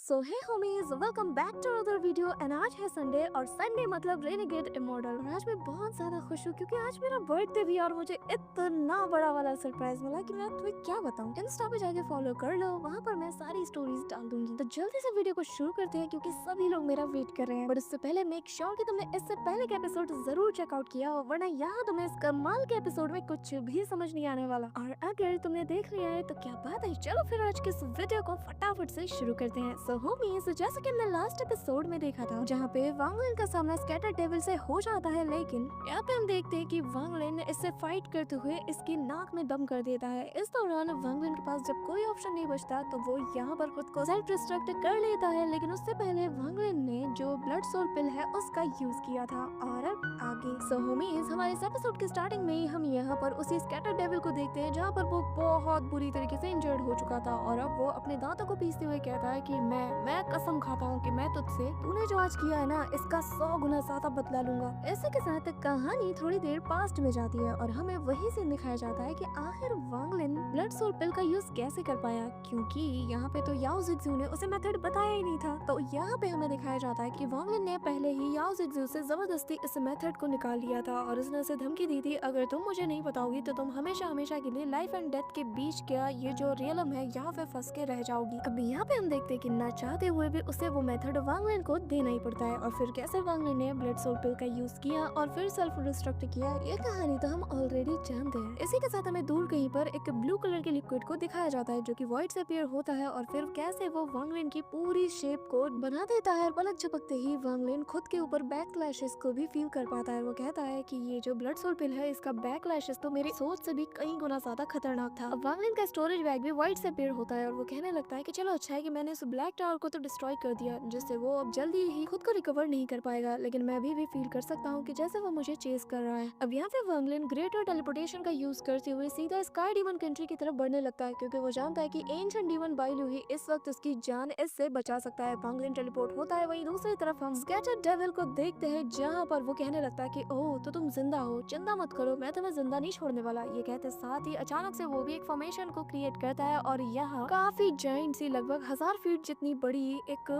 So hey homies, welcome back to another video. And आज है Sunday और Sunday मतलब रेनेगेड इमॉर्टल। और आज मैं बहुत ज्यादा खुश हूँ क्योंकि आज मेरा बर्थडे भी और मुझे इतना बड़ा वाला सरप्राइज मिला कि मैं तुम्हें क्या बताऊँ। इंस्टा पे जाके फॉलो कर लो, वहाँ पर मैं सारी स्टोरीज डाल दूंगी। तो जल्दी से वीडियो को शुरू करते हैं क्योंकि सभी लोग मेरा वेट कर रहे हैं। बट उससे पहले मेक श्योर कि तुमने इससे पहले के एपिसोड जरूर चेकआउट किया हो, वरना यहाँ तुम्हें इस कमाल के एपिसोड में कुछ भी समझ नहीं आने वाला। और अगर तुमने देख लिया है तो क्या बात है, चलो फिर आज के इस वीडियो को फटाफट से शुरू करते हैं। सो होमीज, जैसा कि हमने लास्ट एपिसोड में देखा था जहाँ पे वांग लिन का सामना स्कैटर डेविल से हो जाता है, लेकिन यहाँ पे हम देखते हैं कि वांग लिन इससे फाइट करते हुए इसकी नाक में दम कर देता है। इस दौरान वांग लिन के पास जब कोई ऑप्शन नहीं बचता तो वो यहाँ पर खुद को सेल्फ डिस्ट्रक्ट कर लेता है, लेकिन उससे पहले वांग लिन ने जो ब्लड सोल पिल है उसका यूज किया था। और अब आगे सो होमीज, हमारे इस एपिसोड के स्टार्टिंग में ही हम यहाँ पर उसी स्कैटर डेविल को देखते हैं जहाँ पर वो बहुत बुरी तरीके से इंजर्ड हो चुका था और अब वो अपने दांतों को पीसते हुए कहता है कि मैं कसम खाता हूँ कि मैं तुझसे तूने जो आज किया है ना, इसका 100 गुना ज्यादा बदला लूंगा। इसी के साथ कहानी थोड़ी देर पास्ट में जाती है और हमें वही से दिखाया जाता है कि आखिर वांग लिन ब्लड सोल पिल का यूज कैसे कर पाया, क्योंकि यहाँ पे तो याओ जिक्जू ने उसे मेथड बताया ही नहीं था। तो यहाँ पे हमें दिखाया जाता है कि वांग लिन ने पहले ही याओ जिक्जू से जबरदस्ती इस मेथड को निकाल लिया था और उसने उसे धमकी दी थी, अगर तुम मुझे नहीं बताओगी तो तुम हमेशा हमेशा के लिए लाइफ एंड डेथ के बीच का ये जो रियलम है यहाँ पे फंस के रह जाओगी। अब यहाँ पे हम देखते हैं कि ना चाहते हुए भी उसे वो मेथड वांग लिन को देना ही पड़ता है और फिर कैसे वांग लिन ने ब्लड सोल पिल का यूज किया और फिर सेल्फ डिस्ट्रक्ट किया, ये कहानी तो हम ऑलरेडी जानते हैं। इसी के साथ हमें दूर कहीं पर एक ब्लू कलर के लिक्विड को दिखाया जाता है जो कि वाइट से अपीयर होता है और फिर कैसे वो वांग लिन की पूरी शेप को बना देता है। पलक झपकते ही वांग लिन खुद के ऊपर बैकलैशेस को भी फील कर पाता है। वो कहता है कि ये जो ब्लड सोल पिल है इसका बैकलैशेस तो मेरी सोच से भी कई गुना ज्यादा खतरनाक था। अब वांग लिन का स्टोरेज बैग भी वाइट से अपीयर होता है और वो कहने लगता है कि चलो अच्छा है कि मैंने उस ब्लैक टावर को तो डिस्ट्रॉय कर दिया, जिससे वो अब जल्दी ही खुद को रिकवर नहीं कर पाएगा, लेकिन मैं अभी भी फील कर सकता हूँ कि जैसे वो मुझे चेस कर रहा है। अब यहाँ पे वांग लिन ग्रेटर टेलीपोर्टेशन का यूज करते हुए सीधा स्काई डीमन कंट्री की तरफ बढ़ने लगता है क्योंकि वो जानता है कि एंशिएंट डीमन बाइलू ही इस वक्त उसकी जान इससे बचा सकता है। वांग लिन टेलीपोर्ट होता है, वहीं दूसरी तरफ हम स्कैटर डेविल को देखते हैं जहाँ पर वो कहने लगता है कि ओह तो तुम जिंदा हो, चिंता मत करो, मैं तुम्हें जिंदा नहीं छोड़ने वाला। ये कहते साथ ही अचानक से वो भी एक फॉर्मेशन को क्रिएट करता है और यहाँ काफी जाइंट सी लगभग 1000 फीट जितनी बड़ी एक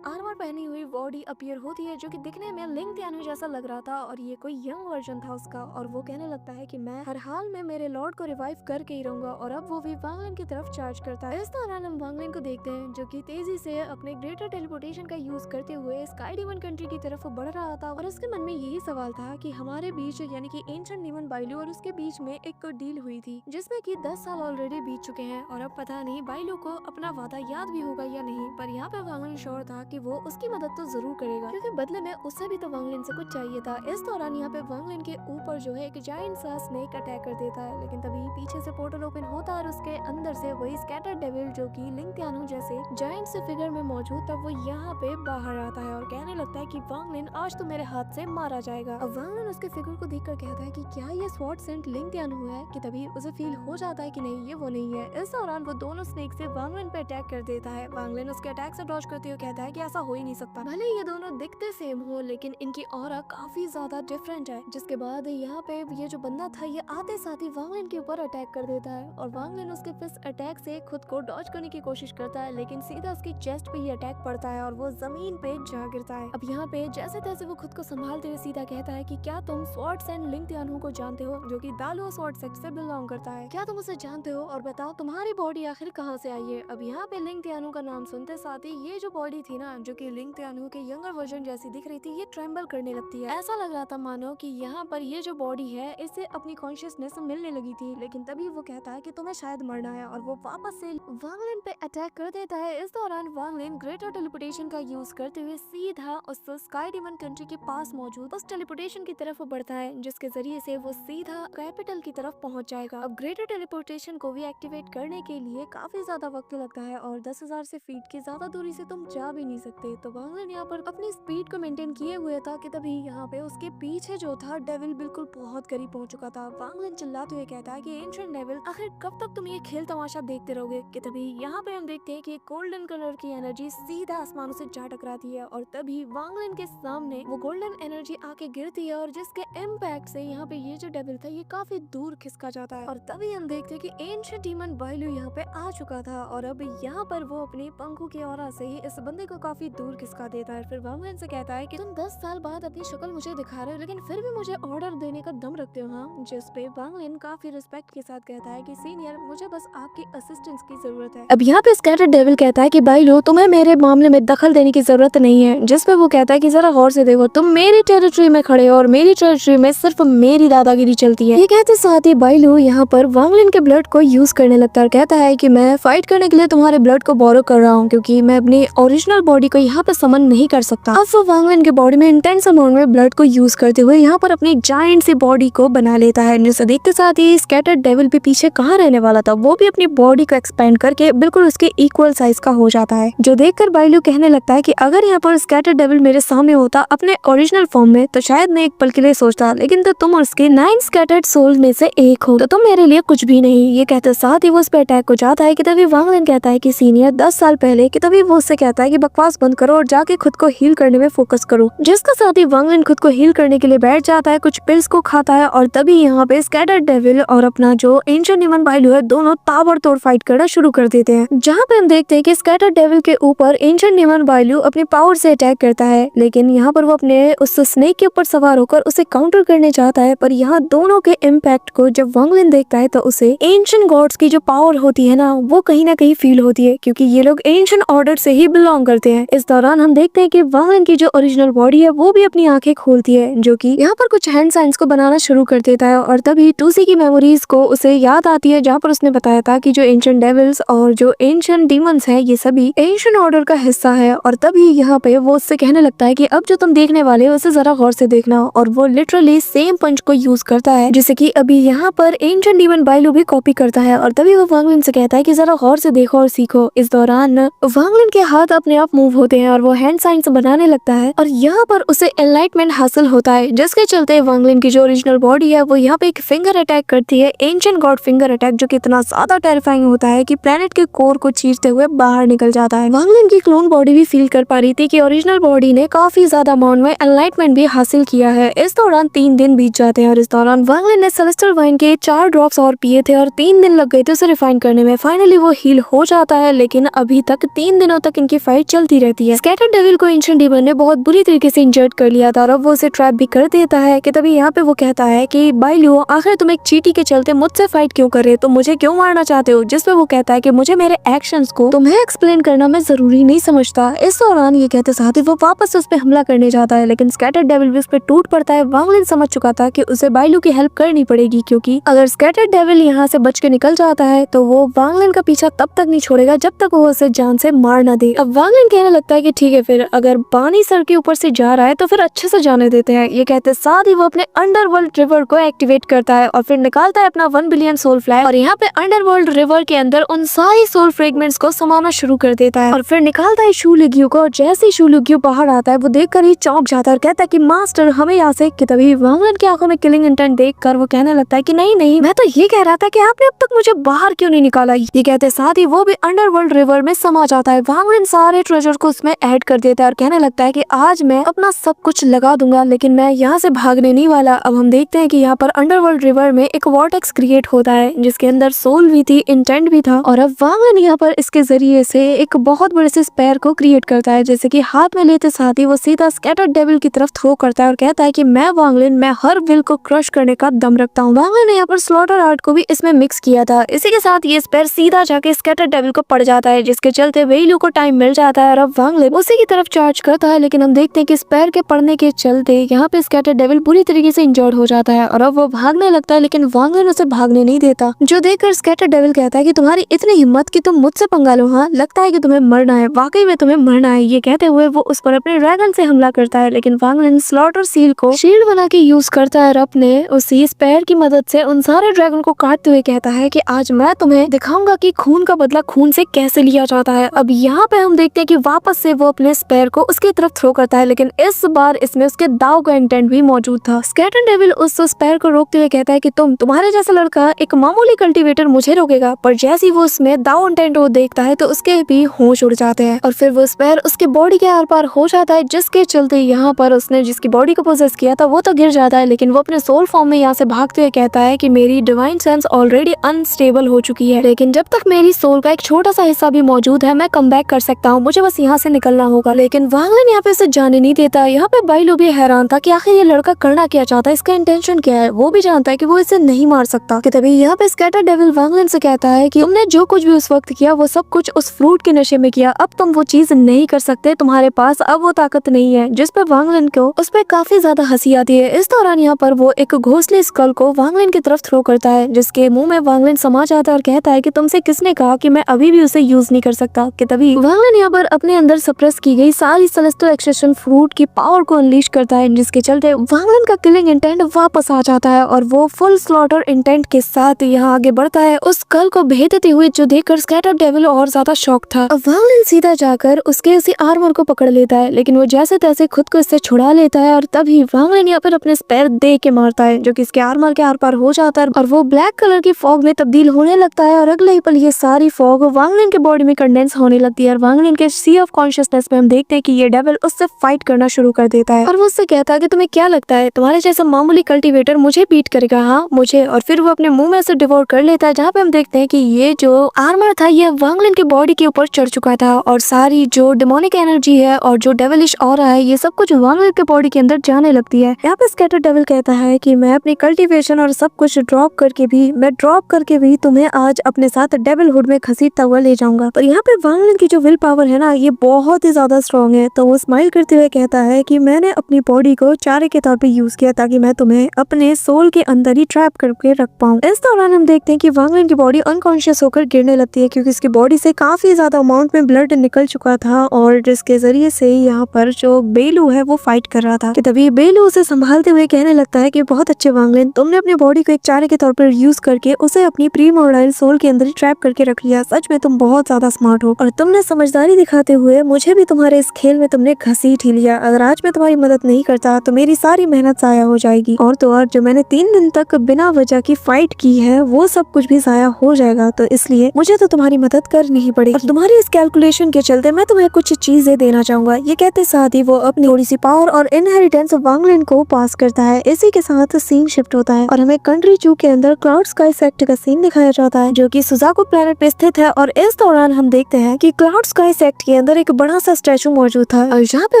आर्मर पहनी हुई बॉडी अपीयर होती है जो कि दिखने में लिंग त्यानु जैसा लग रहा था और ये कोई यंग वर्जन था उसका। और वो कहने लगता है कि मैं हर हाल में मेरे लॉर्ड को रिवाइव करके ही रहूंगा और अब वो भी वांग लिन की तरफ चार्ज करता है। इस दौरान हम वांग लिन को देखते हैं जो कि तेजी से अपने ग्रेटर टेलीपोर्टेशन का यूज करते हुए स्काई डीमन कंट्री की तरफ बढ़ रहा था और उसके मन में यही सवाल था कि हमारे बीच यानी कि एंशिएंट डीमन बाइलू और उसके बीच में एक डील हुई थी जिसमें कि 10 साल ऑलरेडी बीत चुके हैं और अब पता नहीं बाइलू को अपना वादा याद भी होगा या नहीं। पर यहाँ पे वांग लिन श्योर था कि वो उसकी मदद तो जरूर करेगा क्योंकि बदले में उसे भी तो वांग लिन से कुछ चाहिए था। इस दौरान यहाँ पे वांग लिन के ऊपर जो है एक जायंट सा स्नेक अटैक कर देता है, लेकिन तभी पीछे से पोर्टल ओपन होता है और उसके अंदर से वही स्कैटर डेविल जो कि लिंग त्यानु जैसे जायंट से फिगर में मौजूद था वो यहाँ पे बाहर आता है और कहने लगता है कि वांग लिन आज तो मेरे हाथ से मारा जाएगा। अब वांग लिन उसके फिगर को देखकर कहता है कि क्या ये स्वॉर्ड सेंट लिंग त्यानु है, कि तभी उसे फील हो जाता है कि नहीं ये वो नहीं है। इस दौरान वो दोनों स्नेक से वांग लिन पे अटैक कर देता है। वांग लिन उसके अटैक से डॉज करते हुए कहता है कि ऐसा हो ही नहीं सकता, भले ये दोनों दिखते सेम हो लेकिन इनकी ऑरा काफी ज्यादा डिफरेंट है। जिसके बाद यहाँ पे ये जो बंदा था ये आते साथ ही वांग लिन के ऊपर अटैक कर देता है और वांग लिन उसके फिस्ट अटैक से खुद को डॉज करने की कोशिश करता है, लेकिन सीधा उसकी चेस्ट पे ही अटैक पड़ता है और वो जमीन पे जा गिरता है। अब यहाँ पे जैसे तैसे वो खुद को संभालते हुए सीधा कहता है कि क्या तुम स्वॉर्ड सेंट लिंग त्यानु को जानते हो जो कि दालुओ स्वॉर्ड सेक्ट से बिलोंग करता है, क्या तुम उसे जानते हो और बताओ तुम्हारी बॉडी आखिर कहाँ से आई है। अब यहाँ पे लिंग त्यानु का नाम सुनते साथ ही ये जो बॉडी थी ना जो कि लिंग त्यानु के यंगर वर्जन जैसी दिख रही थी ये ट्रेम्बल करने लगती है। ऐसा लग रहा था मानो कि यहाँ पर ये जो बॉडी है इससे अपनी कॉन्शियसनेस मिलने लगी थी, लेकिन तभी वो कहता है कि तुम्हें शायद मरना है और वो वापस से वांग लिन पे अटैक कर देता है। इस दौरान वांग लिन ग्रेटर टेलीपोर्टेशन का यूज करते हुए सीधा उस स्काई डीमन कंट्री के पास मौजूद उस टेलीपोर्टेशन की तरफ बढ़ता है जिसके जरिए से वो सीधा कैपिटल की तरफ पहुंच जाएगा। अब ग्रेटर टेलीपोर्टेशन को भी एक्टिवेट करने के लिए काफी ज्यादा वक्त लगता है और 10,000 से फीट की ज्यादा दूरी से तुम जा भी नहीं सकते। तो वांग लिन यहाँ पर अपनी स्पीड को मेंटेन किए हुए था कि तभी यहाँ पे उसके पीछे जो था डेविल बिल्कुल बहुत करीब पहुंच चुका था। वांग लिन चिल्लाते हुए कहता है कि एंशिएंट डेविल आखिर कब तक तुम ये खेल तमाशा देखते रहोगे, कि तभी यहाँ पे हम देखते हैं कि एक गोल्डन कलर की एनर्जी सीधा आसमानों से जा टकराती है और तभी वांग लिन के सामने वो गोल्डन एनर्जी आके गिरती है और जिसके इम्पैक्ट से यहाँ पे ये जो डेविल था ये काफी दूर खिसका जाता है। और तभी हम देखते हैं कि एंशिएंट डीमन बाइलू यहाँ पे आ चुका था और अब यहाँ पर वो अपनी पंखों की औरा से ही इस बंदे को काफी दूर खिसका देता है। फिर वांगलिन से कहता है कि तुम 10 साल बाद अपनी शक्ल मुझे दिखा रहे हो लेकिन फिर भी मुझे ऑर्डर देने का दम रखते हो। हाँ, जिस पे वांगलिन काफी रिस्पेक्ट के साथ कहता है कि सीनियर, मुझे बस आपकी असिस्टेंस की जरूरत है। अब यहाँ पे स्कैटर्ड डेविल कहता है कि भाई लो, तुम्हें मेरे मामले में दखल देने की जरूरत नहीं है। जिस पे वो कहता है कि जरा गौर से देखो, तुम मेरी टेरिटरी में खड़े हो और मेरी टेरिटरी में सिर्फ मेरी दादागिरी चलती है। ये कहते साथ ही बाइलो यहाँ पर वांगलिन के ब्लड को यूज करने लगता है। कहता है कि मैं फाइट करने के लिए तुम्हारे ब्लड को बोरो कर रहा हूँ क्योंकि मैं अपनी ओरिजिनल बॉडी को यहाँ पे समन नहीं कर सकता। अब वो वांगलिन के बॉडी में इंटेंस अमाउंट में ब्लड को यूज करते हुए यहाँ पर अपनी जायंट सी बॉडी को बना लेता है। जिसे देखते साथ ही स्कैटर्ड डेविल भी पीछे कहाँ रहने वाला था, वो भी अपनी बॉडी को एक्सपेंड करके बिल्कुल उसके इक्वल साइज का हो जाता है। जो देखकर बाइलो कहने लगता है कि अगर यहाँ पर स्कैटर्ड डेविल मेरे सामने होता अपने ओरिजिनल फॉर्म में तो शायद मैं एक पल के लिए सोचता, लेकिन तो तुम उसके 9 स्कैटर्ड सोल में से एक हो तो तुम मेरे लिए कुछ भी नहीं। ये कहते साथ ही वो उस पर अटैक हो जाता है कि तभी वांगलिन कहता है कि सीनियर 10 साल पहले, कि तभी वो उससे कहता है कि बकवास बंद करो और जाके खुद को हील करने में फोकस करो। जिसका साथ ही वांगलिन खुद को हील करने के लिए बैठ जाता है, कुछ पिल्स को खाता है और तभी यहाँ पे स्कैटर्ड डेविल और अपना जो एंशिएंट डीमन बाइलो है दोनों ताबड़तोड़ फाइट करना शुरू कर देते हैं। जहाँ पे हम देखते हैं कि स्कैटर्ड डेविल के ऊपर एंशिएंट डीमन बाइलो अपने पावर से अटैक करता है, लेकिन यहाँ पर वो अपने उस स्नेक के ऊपर सवार होकर उसे काउंटर करने चाहता है। पर यहाँ दोनों के इम्पैक्ट को जब वांगलिन देखता है तो उसे एंशिएंट गॉड्स की जो पावर होती है ना, वो कहीं ना कहीं फील होती है क्योंकि ये लोग एंशिएंट ऑर्डर से ही बिलोंग करते हैं। इस दौरान हम देखते हैं कि वांगलिन की जो ओरिजिनल बॉडी है वो भी अपनी आंखें खोलती है, जो कि यहाँ पर कुछ हैंड साइंस को बनाना शुरू कर देता है और तभी टूसी की मेमोरीज को उसे याद आती है जहाँ पर उसने बताया था कि जो एंशिएंट डेविल्स और जो एंशिएंट डीमंस है ये सभी एंशिएंट ऑर्डर का हिस्सा है। और तभी यहाँ पे वो उससे कहने लगता है कि अब जो तुम देखने वाले हो उसे जरा गौर से देखना, और वो लिटरली सेम पंच को यूज करता है जिसे कि अभी यहाँ पर एंशिएंट डीमन बाइलो भी कॉपी करता है। और तभी वो वांगलिन से कहता है कि जरा गौर से देखो और सीखो। इस दौरान वांगलिन के हाथ अपने आप मूव होते हैं और वो हैंड साइंस बनाने लगता है और यहाँ पर उसे एनलाइटमेंट हासिल होता है, जिसके चलते वांगलिन की जो ओरिजिनल बॉडी है वो यहाँ पे एक फिंगर अटैक करती है, एंशिएंट गॉड फिंगर अटैक, जो कि इतना ज्यादा टेरिफाइंग होता है कि प्लेनेट के कोर को चीरते हुए बाहर निकल जाता है। वांगलिन की क्लोन बॉडी भी फील कर पा रही थी कि ओरिजिनल बॉडी ने काफी ज्यादा अमाउंट में एनलाइटमेंट भी हासिल किया है। इस दौरान 3 दिन बीत जाते हैं और इस दौरान वांगलिन ने सेलेस्टियल वाइन के 4 ड्रॉप्स और पिए थे और 3 दिन लग गए थे उसे रिफाइन करने में। फाइनली वो हील हो जाता है, लेकिन अभी तक 3 दिनों तक इनकी फाइट चलती रहती है। स्कैटर्ड डेविल को एंशिएंट डीमन ने बहुत बुरी तरीके से इंजर्ड कर लिया था और अब वो उसे ट्रैप भी कर देता है कि तभी यहाँ पे वो कहता है कि बाइलो, आखिर तुम एक चीटी के चलते मुझसे फाइट क्यों कर रहे हो, तुम मुझे क्यों मारना चाहते हो। जिस पे वो कहता है कि मुझे मेरे एक्शंस को तुम्हें एक्सप्लेन करना मैं जरूरी नहीं समझता। इस दौरान ये कहते साथ ही वो वापस उस पे हमला करने जाता है, लेकिन स्कैटर्ड डेविल भी उस पे टूट पड़ता है। वांगलिन समझ चुका था कि उसे बाइलो की हेल्प करनी पड़ेगी, क्योंकि अगर स्कैटर्ड डेविल यहाँ से बच के निकल जाता है तो वो वांगलिन का पीछा तब तक नहीं छोड़ेगा जब तक वो उसे जान से मार ना दे। अब वांगलिन कहने लगता है कि ठीक है, फिर अगर पानी सर के ऊपर से जा रहा है तो फिर अच्छे से जाने देते हैं। ये कहते साथ ही वो अपने अंडरवर्ल्ड रिवर को एक्टिवेट करता है और फिर निकालता है अपना 1 बिलियन सोल फ्लैग और यहाँ पे अंडरवर्ल्ड रिवर के अंदर उन सारी सोल फ्रेगमेंट्स को समाना शुरू कर देता है और फिर निकालता है शू लिग्यू को। और जैसे ही शू लिग्यू बाहर आता है वो देखकर ही चौंक जाता है और कहता है कि मास्टर, हमें यहाँ से। कि तभी वांगलिन की आंखों में किलिंग इंटेंट देखकर वो कहने लगता है कि नहीं नहीं, मैं तो ये कह रहा था कि आपने अब तक मुझे बाहर क्यों नहीं निकाला। ये कहते साथ ही वो भी अंडरवर्ल्ड रिवर में समा जाता है। वांगलिन सारे ट्रेजर को उसमें ऐड कर देता है और कहने लगता है कि आज मैं अपना सब कुछ लगा दूंगा, लेकिन मैं यहाँ से भागने नहीं वाला। अब हम देखते हैं कि यहाँ पर अंडरवर्ल्ड रिवर में एक वॉर्टेक्स क्रिएट होता है जिसके अंदर सोल भी थी, इंटेंट भी था, और अब वांगलिन यहाँ पर इसके जरिए से एक बहुत बड़े से स्पेयर को क्रिएट करता है, जैसे कि हाथ में लेते साथ ही वो सीधा स्कैटर्ड डेविल की तरफ थ्रो करता है और कहता है कि मैं वांगलिन, मैं हर विल को क्रश करने का दम रखता हूँ। वांगलिन ने यहाँ पर स्लॉटर आर्ट को भी इसमें मिक्स किया था। इसी के साथ ये स्पेयर सीधा जाके स्कैटर्ड डेविल को पड़ जाता है, जिसके चलते वेइलू को टाइम मिल जाता है और अब वांगलिन उसी की तरफ चार्ज करता है, लेकिन हम देखते हैं कि स्पेयर के पड़ने के चलते यहाँ पे स्कैटर्ड डेविल बुरी तरीके से इंजर्ड हो जाता है और अब वो भागने लगता है, लेकिन वांगलिन उसे भागने नहीं देता। जो देखकर स्कैटर्ड डेविल कहता है कि तुम्हारी इतनी हिम्मत कि तुम मुझसे पंगा लो, हाँ लगता है कि तुम्हें मरना है, वाकई में तुम्हें मरना है। ये कहते हुए वो उस पर अपने ड्रैगन से हमला करता है, लेकिन वांगलिन स्लॉटर सील को शील्ड बना के यूज करता है और अपने उसी स्पेयर की मदद से उन सारे ड्रैगन को काटते हुए कहता है कि आज मैं तुम्हें दिखाऊंगा कि खून का बदला खून से कैसे लिया जाता है। अब यहाँ पे हम देखते हैं कि वापस से वो अपने स्पेयर को उसकी तरफ थ्रो करता है, लेकिन इस बार इसमें उसके दाव का इंटेंट भी मौजूद था। स्कैटर्ड डेविल उस स्पेयर को रोकते हुए कहता है कि तुम्हारे जैसा लड़का, एक मामूली कल्टीवेटर मुझे रोकेगा, पर जैसे ही वो उसमें दाव इंटेंट वो देखता है तो उसके भी होश उड़ जाते हैं और फिर वो स्पेयर उसके बॉडी के आर पार हो जाता है, जिसके चलते यहाँ पर उसने जिसकी बॉडी को पोजेस किया था वो तो गिर जाता है, लेकिन वो अपने सोल फॉर्म में यहाँ से भागते हुए कहता है कि मेरी डिवाइन सेंस ऑलरेडी अनस्टेबल हो चुकी है, लेकिन जब तक मेरी सोल का एक छोटा सा हिस्सा भी मौजूद है, मैं कम बैक कर सकता हूँ, मुझे बस यहाँ से निकलना होगा। लेकिन वांग लिन यहाँ पे उसे जाने नहीं देता। यहाँ पे बाइलू भी हैरान था कि आखिर ये लड़का करना क्या चाहता है, इसका इंटेंशन क्या है। वो भी जानता है कि वो इसे नहीं मार सकता। कि तभी यहाँ पे स्कैटर डेविल वांग लिन से कहता है कि तुमने जो कुछ भी उस वक्त किया वो सब कुछ उस फ्रूट के नशे में किया, अब तुम वो चीज नहीं कर सकते, तुम्हारे पास अब वो ताकत नहीं है। जिस पे वांग लिन को उस पे काफी ज्यादा हंसी आती है। इस दौरान यहाँ पर वो एक घोंसले स्कल को वांग लिन की तरफ थ्रो करता है, जिसके मुंह में वांग लिन समा जाता है और कहता है कि तुमसे किसने कहा कि मैं अभी भी उसे यूज नहीं कर सकता। कि तभी वांग लिन यहाँ पर अपने अंदर सप्रेस की गई सारी सेलेस्टियल एक्सट्रैक्शन फ्रूट की पावर को अनलीश करता है, जिसके चलते वांग लिन का किलिंग इंटेंट वापस आ जाता है और वो फुल स्लॉटर इंटेंट के साथ यहाँ आगे बढ़ता है, उस स्कल को भेजते हुए, जो देखकर स्कैटर डेविल और ज्यादा शॉक था। वांग लिन सीधा जाकर उसके उसी आर्मर को पकड़ लेता है, लेकिन वो जैसे तैसे खुद को इससे छुड़ा लेता है और तभी वांग लिन यहाँ पर अपने स्पेयर दे के मारता है, जो कि इसके आर्मर के आर पार हो जाता है और वो ब्लैक कलर की फॉग में तब्दील होने लगता है। और अगले ही पल ये सारी फॉग वांग लिन के बॉडी में कंडेंस होने लगती है और वांग लिन के सी ऑफ कॉन्शियसनेस में हम देखते हैं कि ये डेविल उससे फाइट करना शुरू कर देता है और वो उससे कहता है कि तुम्हें क्या लगता है तुम्हारे जैसा मामूली कल्टीवेटर मुझे बीट करेगा? हाँ, मुझे। और फिर वो अपने मुंह में से डिवोर कर लेता है, जहाँ पे हम देखते हैं कि ये जो आर्मर था ये वांग लिन के बॉडी के ऊपर चढ़ चुका था और सारी जो डेमोनिक एनर्जी है और जो डेविलिश ऑरा है ये सब कुछ वांग लिन के बॉडी के अंदर जाने लगती है। यहाँ पे स्कैटर डेविल कहता है कि मैं अपनी कल्टीवेशन और सब कुछ ड्रॉप करके भी तुम्हें आज अपने साथ डेविलहुड में घसीटता हुआ ले जाऊंगा। पर यहाँ पे वांग लिन की जो विल पावर है ना ये बहुत ही ज्यादा स्ट्रॉन्ग है, तो वो स्माइल करते हुए कहता है कि मैंने अपनी बॉडी को चारे के तौर पे यूज किया ताकि मैं तुम्हें अपने सोल के अंदर ही ट्रैप करके रख पाऊं। इस दौरान हम देखते हैं कि वांग लिन की बॉडी अनकॉन्शियस होकर गिरने लगती है, क्योंकि इसकी बॉडी से काफी ज्यादा अमाउंट में ब्लड निकल चुका था और जिसके जरिए से यहाँ पर जो बेलू है वो फाइट कर रहा था। कि तभी बेलू उसे संभालते हुए कहने लगता है कि बहुत अच्छे वांग लिन, तुमने अपनी बॉडी को एक चारे के तौर पर यूज करके उसे अपनी प्रीमोर्टाइल सोल के अंदर ही ट्रैप करके रख लिया। सच में तुम बहुत ज्यादा स्मार्ट हो और तुमने समझदारी दिखाते हुए मुझे भी तुम्हारे इस खेल में तुमने घसीट ही लिया। अगर आज मैं तुम्हारी मदद नहीं करता तो मेरी सारी मेहनत जाया हो जाएगी और तो और जो मैंने 3 दिन तक बिना वजह की फाइट की है वो सब कुछ भी जाया हो जाएगा। तो इसलिए मुझे तो तुम्हारी मदद करनी ही पड़ेगी और तुम्हारी इस कैलकुलेशन के चलते मैं तुम्हें कुछ चीजें देना चाहूंगा। ये कहते साथ ही वो अपनी थोड़ी सी पावर और इनहेरिटेंस वांग लिन को पास करता है। इसी के साथ सीन शिफ्ट होता है और हमें कंट्री चू के अंदर क्लाउड स्काई सेक्ट का सीन दिखाया जाता है, जो कि सुजाकू प्लेनेट पे स्थित है। और इस दौरान हम देखते हैं कि क्लाउड स्काई सेक्ट के अंदर एक बड़ा सा स्टैचू मौजूद था और जहाँ पे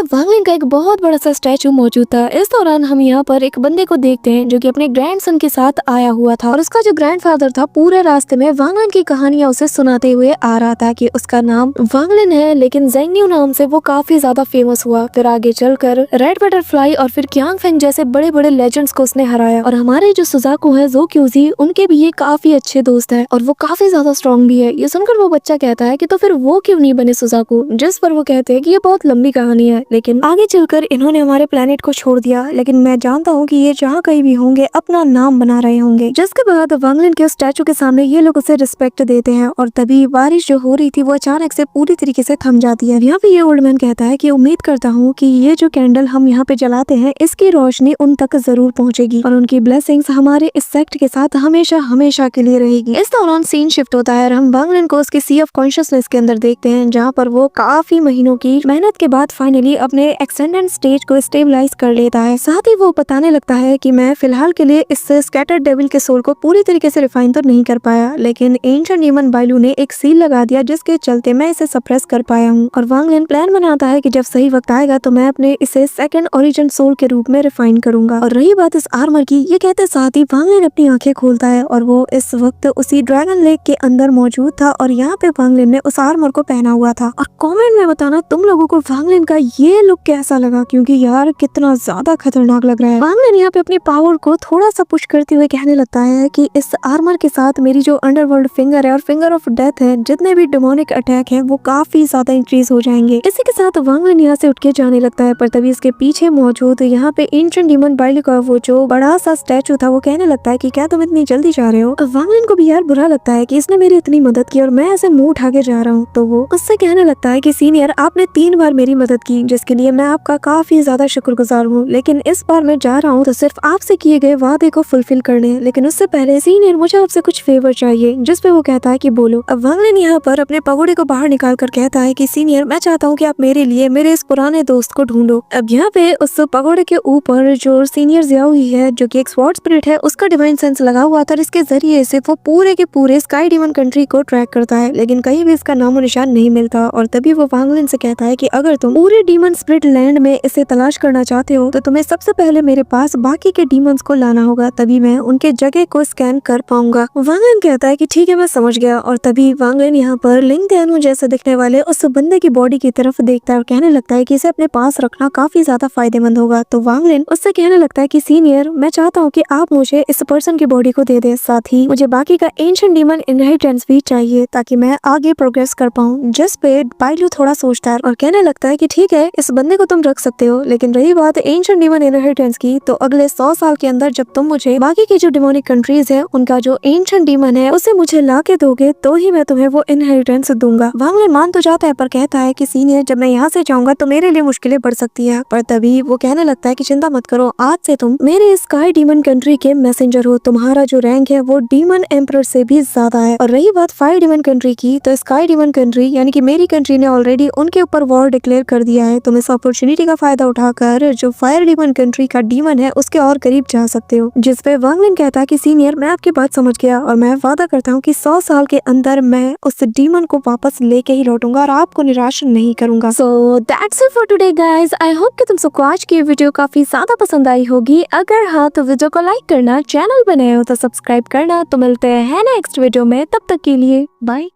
वांग लिन का एक बहुत बड़ा सा स्टैचू मौजूद था। इस दौरान हम यहाँ पर एक बंदे को देखते हैं जो कि अपने ग्रैंडसन के साथ आया हुआ था और उसका जो ग्रैंडफादर था पूरे रास्ते में वांग लिन की कहानियां उसे सुनाते हुए आ रहा था कि उसका नाम वांग लिन है, लेकिन ज़ेंगन्यू नाम से वो काफी ज्यादा फेमस हुआ। फिर आगे चलकर रेड बटरफ्लाई और फिर क्यांग फेंग जैसे बड़े बड़े लेजेंड्स को उसने हराया और हमारे जो सुजाकू है जो क्यूजी उनके भी ये काफी अच्छे दोस्त है और वो काफी ज्यादा स्ट्रॉन्ग भी है। ये सुनकर वो बच्चा कहता है कि तो फिर वो क्यों नहीं बने सुजाकू, जिस पर वो कहते हैं कि ये बहुत लंबी कहानी है, लेकिन आगे चलकर इन्होंने हमारे प्लेनेट को छोड़ दिया, लेकिन मैं जानता हूँ कि ये जहाँ कहीं भी होंगे अपना नाम बना रहे होंगे। जिसके बाद वांग लिन के स्टैचू के सामने ये लोग उसे रिस्पेक्ट देते हैं और तभी बारिश जो हो रही थी वो अचानक से पूरी तरीके से थम जाती है। यहाँ पे ये ओल्ड मैन कहता है कि उम्मीद करता हूँ कि ये जो कैंडल हम यहाँ पे जलाते हैं इसकी रोशनी उन तक जरूर पहुँचेगी और उनकी ब्लेसिंग्स हमारे इस सेक्ट के साथ हमेशा हमेशा के लिए रहेगी। इस दौरान सीन शिफ्ट होता है और हम वांग लिन को उसके सी ऑफ कॉन्शियसनेस के अंदर देखते हैं, जहाँ पर वो काफी महीनों की मेहनत के बाद फाइनली अपने एक्सटेंडेड स्टेज को स्टेबलाइज कर लेता है। साथ ही वो बताने लगता है कि मैं फिलहाल के लिए इस स्कैटर्ड डेविल के सोल को पूरी तरीके से रिफाइन तो नहीं कर पाया, लेकिन एंशिएंट डीमन बाइलू ने एक सील लगा दिया जिसके चलते मैं इसे सप्रेस कर पाया हूँ। और वांग लिन प्लान बनाता है कि जब सही वक्त आएगा तो मैं अपने इसे सेकंड ओरिजिन सोल के रूप में रिफाइन करूंगा। और रही बात इस आर्मर की, ये कहते साथ ही वांग लिन अपनी आंखें खोलता है और वो इस वक्त उसी ड्रैगन लेक के अंदर मौजूद था और यहाँ पे वांग लिन ने उस आर्मर को पहना हुआ था। और कमेंट में बताना तुम लोगों को वांग लिन का ये लुक कैसा लगा, क्योंकि यार कितना ज्यादा खतरनाक लग रहा है। वांग लिन यहाँ पे अपनी पावर को थोड़ा सा पुश करते हुए कहने लगता है कि इस आर्मर के साथ मेरी जो अंडरवर्ल्ड फिंगर है और फिंगर ऑफ डेथ है, जितने भी डेमोनिक अटैक है वो काफी ज्यादा इंक्रीज हो जाएंगे। इसी के साथ वांग लिन यहाँ से उठ के जाने लगता है, पर तभी इसके पीछे मौजूद यहाँ पे एंशिएंट डीमन बाइलू का वो जो बड़ा सा स्टैचू था वो कहने लगता है कि क्या तुम इतनी जल्दी जा रहे हो। वांग लिन को भी यार बुरा लगता है कि इसने मेरी इतनी मदद की और मैं ऐसे मुंह उठा के जा रहा हूँ, तो वो उससे कहने लगता है कि सीनियर आपने 3 बार मेरी मदद की जिसके लिए मैं आपका काफी ज्यादा शुक्रगुजार हूँ, लेकिन इस बार मैं जा रहा हूँ तो सिर्फ आपसे किए गए वादे को फुलफिल करने, लेकिन उससे पहले सीनियर मुझे आपसे कुछ फेवर चाहिए। जिस पे वो कहता है कि बोलो। अब वांग लिन यहाँ पर अपने पगोड़े को बाहर निकाल कर कहता है कि सीनियर मैं चाहता हूँ कि आप मेरे लिए मेरे इस पुराने दोस्त को ढूंढो। अब यहाँ पे उस पगोड़े के ऊपर जो सीनियर ज़ियाओई है जो कि एक स्वॉर्ड स्पिरिट है उसका डिवाइन सेंस लगा हुआ था, इसके जरिए से वो पूरे के पूरे स्काई डीमन कंट्री को ट्रैक करता है। लेकिन कई कहीं भी इसका नामो निशान नहीं मिलता। और तभी वो वांगलिन से कहता है कि अगर तुम पूरे डीमन स्प्लिट लैंड में इसे तलाश करना चाहते हो तो तुम्हें सबसे पहले मेरे पास बाकी के डीमंस को लाना होगा, तभी मैं उनके जगह को स्कैन कर पाऊंगा। वांगलिन कहता है कि ठीक है, मैं समझ गया। और तभी वांगलिन यहाँ पर लिंग दैनु जैसे दिखने वाले उस बंदे की बॉडी की तरफ देखता है और कहने लगता है कि इसे अपने पास रखना काफी ज्यादा फायदेमंद होगा। तो वांगलिन उससे कहने लगता है कि सीनियर, मैं चाहता हूँ कि आप मुझे इस पर्सन की बॉडी को दे दे, साथ ही मुझे बाकी का एंशिएंट डीमन इनहेरिटेंस भी चाहिए ताकि मैं आगे प्रोग्रेस कर पाऊँ। जिस पे बाइलू थोड़ा सोचता है और कहने लगता है कि ठीक है, इस बंदे को तुम रख सकते हो, लेकिन रही बात एंशिएंट डीमन इनहेरिटेंस की, तो अगले 100 साल के अंदर जब तुम मुझे बाकी की जो डिमोनिक कंट्रीज है उनका जो एंशिएंट डीमन है उसे मुझे ला के दोगे तो ही मैं तुम्हें वो इनहेरिटेंस दूंगा। वांगलिन मान तो जाता है पर कहता है कि सीनियर, जब मैं यहाँ से जाऊंगा तो मेरे लिए मुश्किलें बढ़ सकती है। पर तभी वो कहने लगता है कि चिंता मत करो, आज से तुम मेरे स्काई डीमन कंट्री के मैसेंजर हो। तुम्हारा जो रैंक है वो डीमन एम्परर से भी ज्यादा है। और रही बात फायर डीमन कंट्री की, तो स्काई डीमन कंट्री यानी कि मेरी कंट्री ने ऑलरेडी उनके ऊपर वॉर डिक्लेयर कर दिया है। तुम इस अपॉर्चुनिटी का फायदा उठाकर जो फायर डीमन कंट्री का डीमन है उसके और करीब जा सकते हो। जिस पे वांगलिन कहता है कि सीनियर, मैं आपकी बात समझ गया और मैं वादा करता हूँ कि 100 साल के अंदर मैं उस डीमन को वापस लेके ही लौटूंगा और आपको निराश नहीं करूंगा। So that's it for today guys. I hope कि तुम सबको आज की वीडियो काफी ज्यादा पसंद आई होगी। अगर हाँ तो वीडियो को लाइक करना, चैनल बनाए हो तो सब्सक्राइब करना। तो मिलते हैं नेक्स्ट वीडियो में, तब तक के लिए बाय।